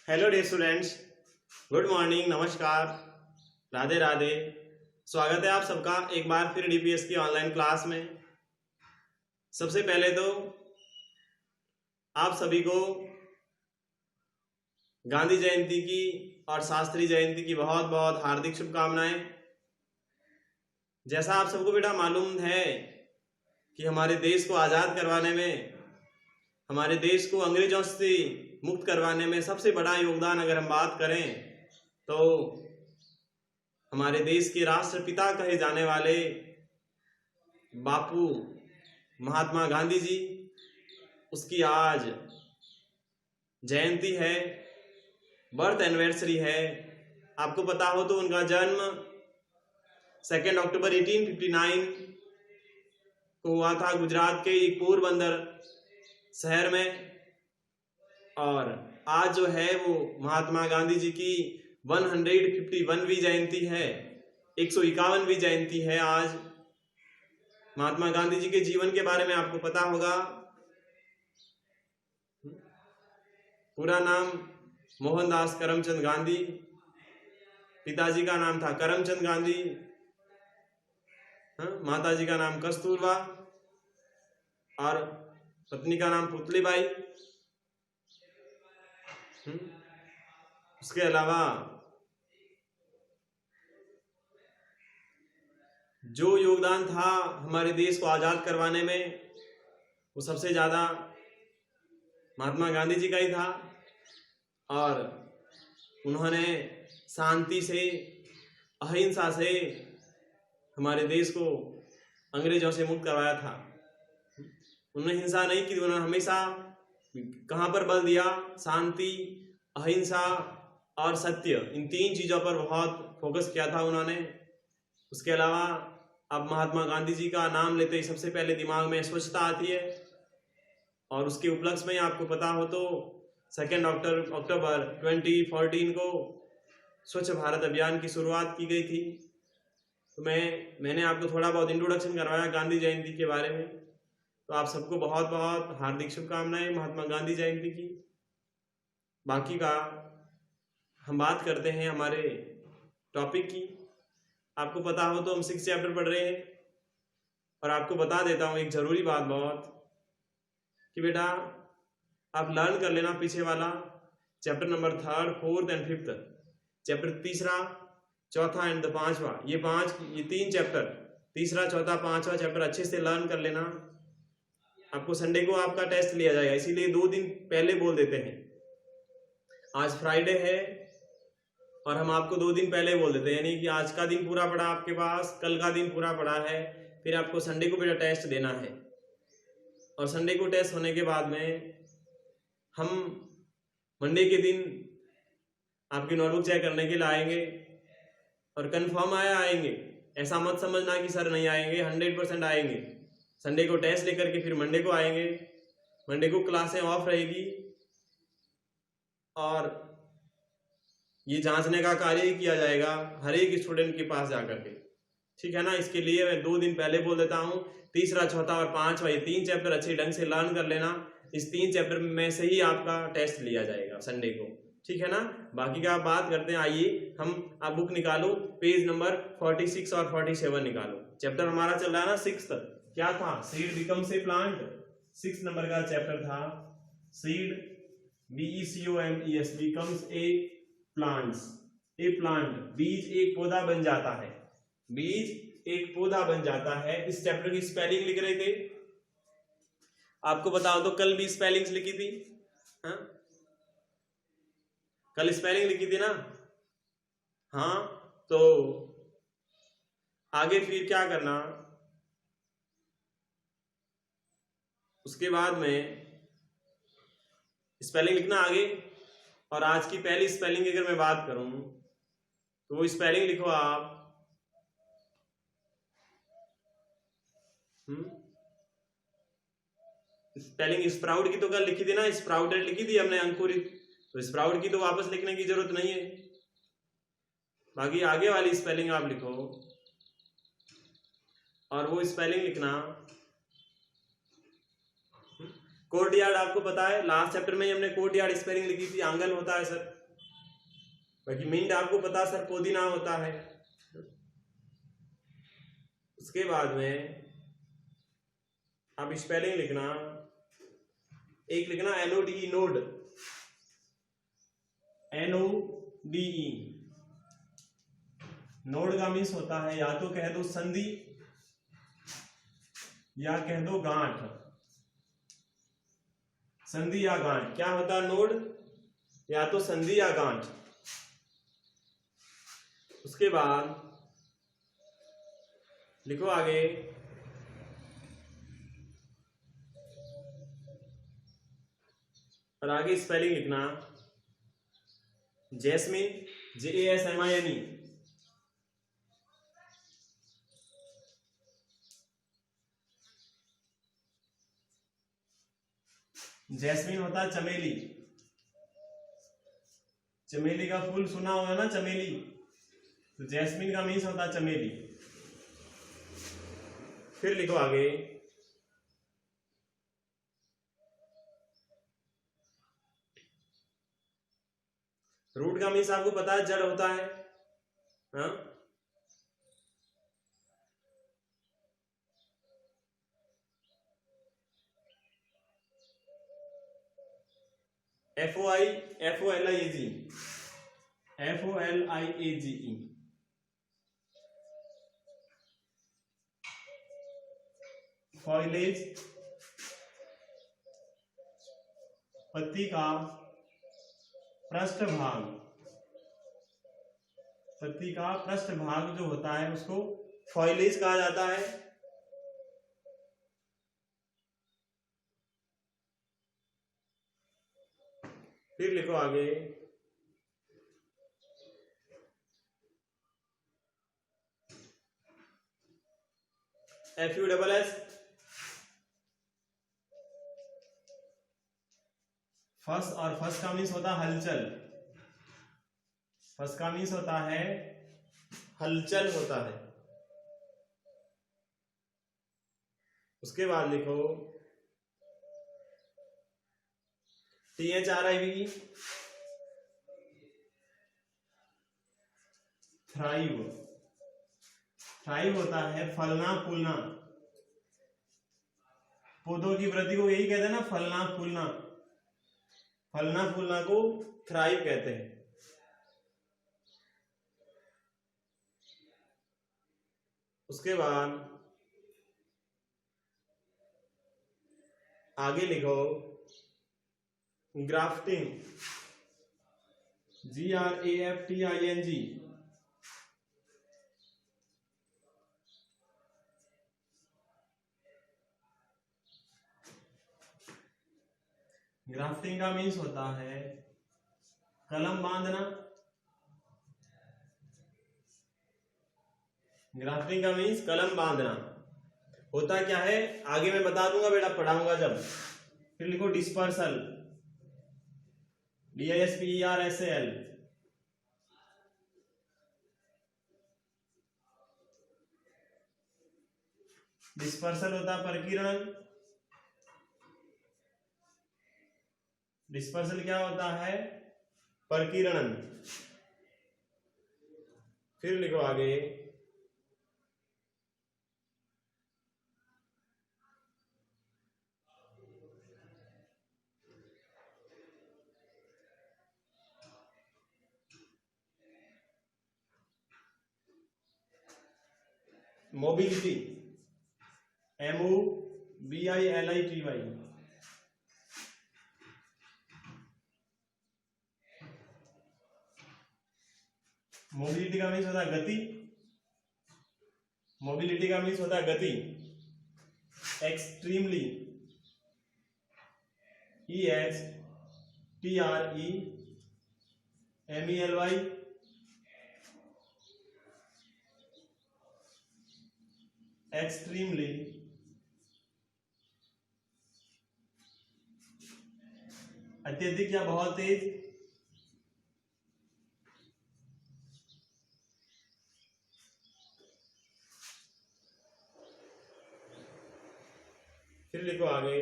Hello dear students, good morning, नमस्कार, राधे राधे। स्वागत है आप सबका एक बार फिर डीपीएस की ऑनलाइन क्लास में। सबसे पहले तो आप सभी को गांधी जयंती की और शास्त्री जयंती की बहुत बहुत हार्दिक शुभकामनाएं। जैसा आप सबको बेटा मालूम है कि हमारे देश को आज़ाद करवाने में, हमारे देश को अंग्रेजों से मुक्त करवाने में सबसे बड़ा योगदान अगर हम बात करें तो हमारे देश के राष्ट्रपिता कहे जाने वाले बापू महात्मा गांधी जी, उसकी आज जयंती है, बर्थ एनिवर्सरी है। आपको पता हो तो उनका जन्म 2 अक्टूबर 1859 को हुआ था गुजरात के एक पोरबंदर शहर में। और आज जो है वो महात्मा गांधी जी की 151वीं जयंती है, 151वीं जयंती है आज। महात्मा गांधी जी के जीवन के बारे में आपको पता होगा। पूरा नाम मोहनदास करमचंद गांधी, पिताजी का नाम था करमचंद गांधी, माताजी का नाम कस्तूरबा और पत्नी का नाम पुतलीबाई। उसके अलावा जो योगदान था हमारे देश को आजाद करवाने में, वो सबसे ज्यादा महात्मा गांधी जी का ही था। और उन्होंने शांति से, अहिंसा से हमारे देश को अंग्रेजों से मुक्त करवाया था। उन्होंने हिंसा नहीं की, उन्होंने हमेशा कहाँ पर बल दिया? शांति, अहिंसा और सत्य, इन 3 चीजों पर बहुत फोकस किया था उन्होंने। उसके अलावा अब महात्मा गांधी जी का नाम लेते ही सबसे पहले दिमाग में स्वच्छता आती है। और उसके उपलक्ष्य में आपको पता हो तो 2 अक्टूबर 2014 को स्वच्छ भारत अभियान की शुरुआत की गई थी। तो मैंने आपको थोड़ा बहुत इंट्रोडक्शन करवाया गांधी जयंती के बारे में। तो आप सबको बहुत बहुत हार्दिक शुभकामनाएं महात्मा गांधी जयंती की। बाकी का हम बात करते हैं हमारे टॉपिक की। आपको पता हो तो हम 6 चैप्टर पढ़ रहे हैं। और आपको बता देता हूँ एक जरूरी बात बहुत, कि बेटा आप लर्न कर लेना पीछे वाला chapter number 3, 4 and 5, chapter 3, 4 and 5वां, ये 3 चैप्टर, 3, 4, 5वां चैप्टर अच्छे से लर्न कर लेना। आपको संडे को आपका टेस्ट लिया जाएगा, इसीलिए 2 दिन पहले बोल देते हैं। आज फ्राइडे है और हम आपको 2 दिन पहले बोल देते हैं, यानी कि आज का दिन पूरा पड़ा आपके पास, कल का दिन पूरा पड़ा है, फिर आपको संडे को बेटा टेस्ट देना है। और संडे को टेस्ट होने के बाद में हम मंडे के दिन आपकी नोटबुक चेक करने के लिए आएंगे। और कंफर्म आएंगे, ऐसा मत समझना कि सर नहीं आएंगे, 100% आएंगे। संडे को टेस्ट लेकर के फिर मंडे को आएंगे। मंडे को क्लासें ऑफ रहेगी और ये जांचने का कार्य किया जाएगा हर एक स्टूडेंट के पास जाकर के, ठीक है ना। इसके लिए मैं 2 दिन पहले बोल देता हूँ। 3, 4 और 5वां, ये 3 चैप्टर अच्छे ढंग से लर्न कर लेना। इस 3 चैप्टर में से ही आपका टेस्ट लिया जाएगा संडे को, ठीक है ना। बाकी का आप बात करते हैं। आइए हम, आप बुक निकालो, पेज नंबर 46 और 47 निकालो। चैप्टर हमारा चल रहा है ना 6th, क्या था? Seed becomes a plant. 6 number का चैप्टर था seed, BECOMES, becomes a plants, A plant, बीज एक पौधा बन जाता है, बीज एक पौधा बन जाता है। इस चैप्टर की स्पेलिंग लिख रहे थे। आपको बताओ तो कल भी स्पेलिंग्स लिखी थी, हाँ? कल स्पेलिंग लिखी थी ना, हाँ। तो आगे फिर क्या करना, उसके बाद में स्पेलिंग लिखना आगे। और आज की पहली स्पेलिंग अगर मैं बात करूं तो वो स्पेलिंग लिखो आप, स्पेलिंग स्प्राउट की तो कल लिखी थी ना, स्प्राउटेड लिखी थी हमने, अंकुरित। तो स्प्राउट की तो वापस लिखने की जरूरत नहीं है। बाकी आगे वाली स्पेलिंग आप लिखो और वो स्पेलिंग लिखना कोर्टयार्ड आपको पता है, लास्ट चैप्टर में हमने कोर्टयार्ड स्पेलिंग लिखी थी, आंगन होता है सर। बाकी मिंट आपको पता सर पुदीना होता है। उसके बाद में आप स्पेलिंग लिखना, एक लिखना NODE, नोड, NODE। नोड का मीन्स होता है या तो कह दो संधि या कह दो गांठ, संधि या गांठ। क्या होता है नोड? या तो संधि या गांठ। उसके बाद लिखो आगे, और आगे स्पेलिंग लिखना जैस्मिन, JASMINE। जैस्मिन होता है चमेली, चमेली का फूल सुना होगा ना, चमेली, तो जैस्मिन का मीन्स होता है चमेली। फिर लिखो आगे, रूट का मीन्स आपको पता है जड़ होता है, हाँ? FOLIAGE। फॉइलेज, पत्ती का पृष्ठभाग, पत्ती का पृष्ठभाग जो होता है उसको फॉइलेज कहा जाता है। फिर लिखो आगे, FUSS, फस, और फस का मीन्स होता है हलचल, फस का मीन्स होता है हलचल होता है। उसके बाद लिखो THRIV, थ्राइव। थ्राइव होता है फलना फूलना, पौधों की वृद्धि को यही कहते हैं ना, फलना फूलना, फलना फूलना को थ्राइव कहते हैं। उसके बाद आगे लिखो ग्राफ्टिंग, GRAFTING। ग्राफ्टिंग का मीन्स होता है कलम बांधना, ग्राफ्टिंग का मीन्स कलम बांधना होता क्या है, आगे मैं बता दूंगा बेटा, पढ़ाऊंगा जब। फिर लिखो डिस्पर्सल, DISPERSAL। डिस्पर्सल होता है प्रकीर्णन, डिस्पर्सल क्या होता है? प्रकीर्णन। फिर लिखो आगे, मोबिलिटी, MOBILITY। मोबिलिटी का मीन्स होता है गति, मोबिलिटी का मीन्स होता है गति। Extremely, EXTREMELY। एक्सट्रीमली, अत्यधिक या बहुत तेज। फिर लिखो आगे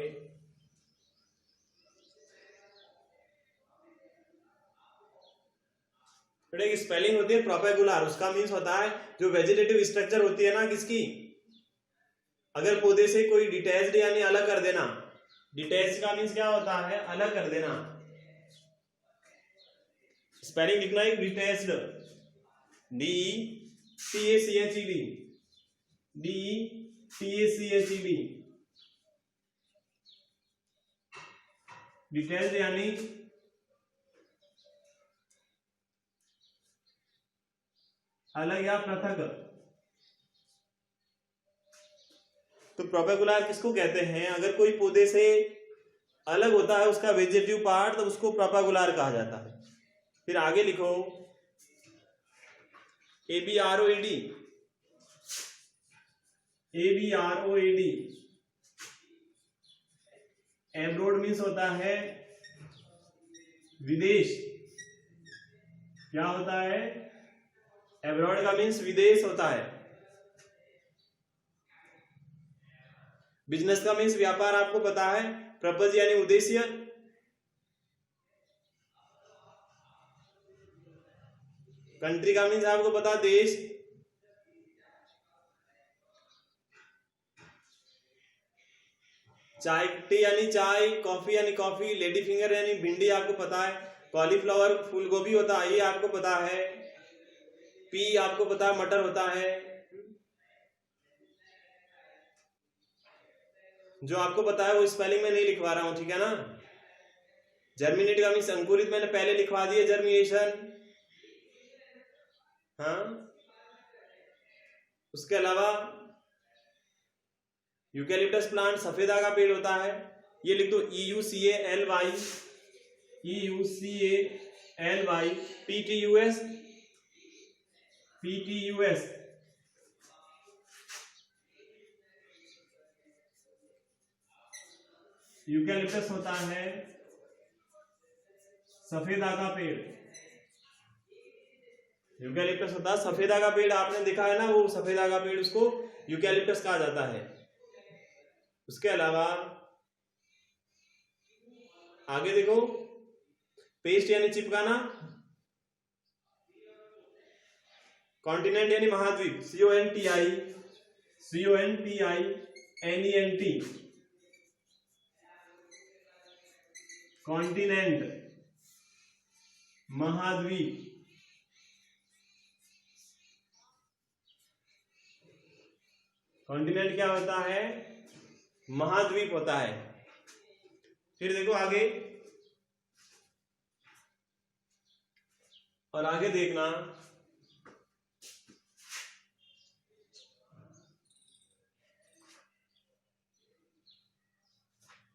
बेटा एक स्पेलिंग होती है प्रोपेगुलर, उसका मीन्स होता है जो वेजिटेटिव स्ट्रक्चर होती है ना किसकी, अगर पौधे से कोई डिटैच्ड यानी अलग कर देना, डिटैच का मीन्स क्या होता है, अलग कर देना। स्पेलिंग लिखना है डिटैच्ड, DETACHED, DETACHED, डिटैच्ड यानी अलग या पृथक। तो प्रोपेगुलर किसको कहते हैं, अगर कोई पौधे से अलग होता है उसका वेजिटेटिव पार्ट तो उसको प्रोपेगुलर कहा जाता है। फिर आगे लिखो ABROED, ABROED, एब्रोड मीन्स होता है विदेश। क्या होता है, एब्रॉड का मीन्स विदेश होता है। बिजनेस का मीन्स व्यापार, आपको पता है। पर्पज यानी उद्देश्य। कंट्री का मीन्स आपको पता देश। चाय टी यानी चाय, कॉफी यानी कॉफी, लेडी फिंगर यानी भिंडी आपको पता है, कॉलीफ्लावर फूल गोभी होता है ये आपको पता है, पी आपको पता है मटर होता है। जो आपको पता है वो स्पेलिंग में नहीं लिखवा रहा हूं, ठीक है ना। जर्मिनेट का मीन्स अंकुरित मैंने पहले लिखवा दिया, जर्मिनेशन। हाँ, उसके अलावा यूकैलिप्टस प्लांट सफेदा का पेड़ होता है, ये लिख दो EUCALY, EUCALY, PTUS, PTUS। Eucalyptus होता है सफेदा का पेड़, यूकैलिप्टस होता है सफेदा का पेड़। आपने देखा है ना वो सफेदा का पेड़, उसको यूकैलिप्टस कहा जाता है। उसके अलावा आगे देखो, पेस्ट यानी चिपकाना, कॉन्टिनेंट यानी महाद्वीप, CONTINENT, कॉन्टिनेंट महाद्वीप। कॉन्टिनेंट क्या होता है, महाद्वीप होता है। फिर देखो आगे, और आगे देखना,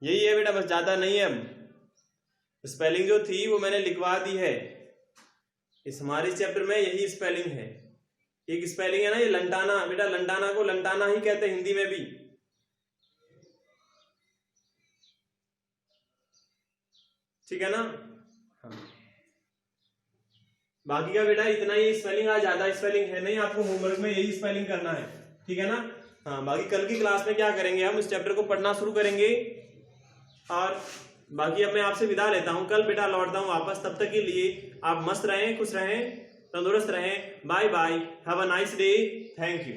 यही है बेटा, बस ज्यादा नहीं है। अब स्पेलिंग जो थी वो मैंने लिखवा दी है, इस हमारे चैप्टर में यही स्पेलिंग है। एक स्पेलिंग है ना ये लंटाना, बेटा लंटाना को लंटाना ही कहते हैं हिंदी में भी, ठीक है ना। हाँ। बाकी का बेटा इतना ही स्पेलिंग, आज ज्यादा स्पेलिंग है नहीं, आपको होमवर्क में यही स्पेलिंग करना है, ठीक है ना। हाँ, बाकी कल की क्लास में क्या करेंगे, हम इस चैप्टर को पढ़ना शुरू करेंगे। और बाकी अब मैं आपसे विदा लेता हूं, कल बेटा लौटता हूं वापस। तब तक के लिए आप मस्त रहें, खुश रहें, तंदुरुस्त रहें। Bye bye, have a nice day, thank you.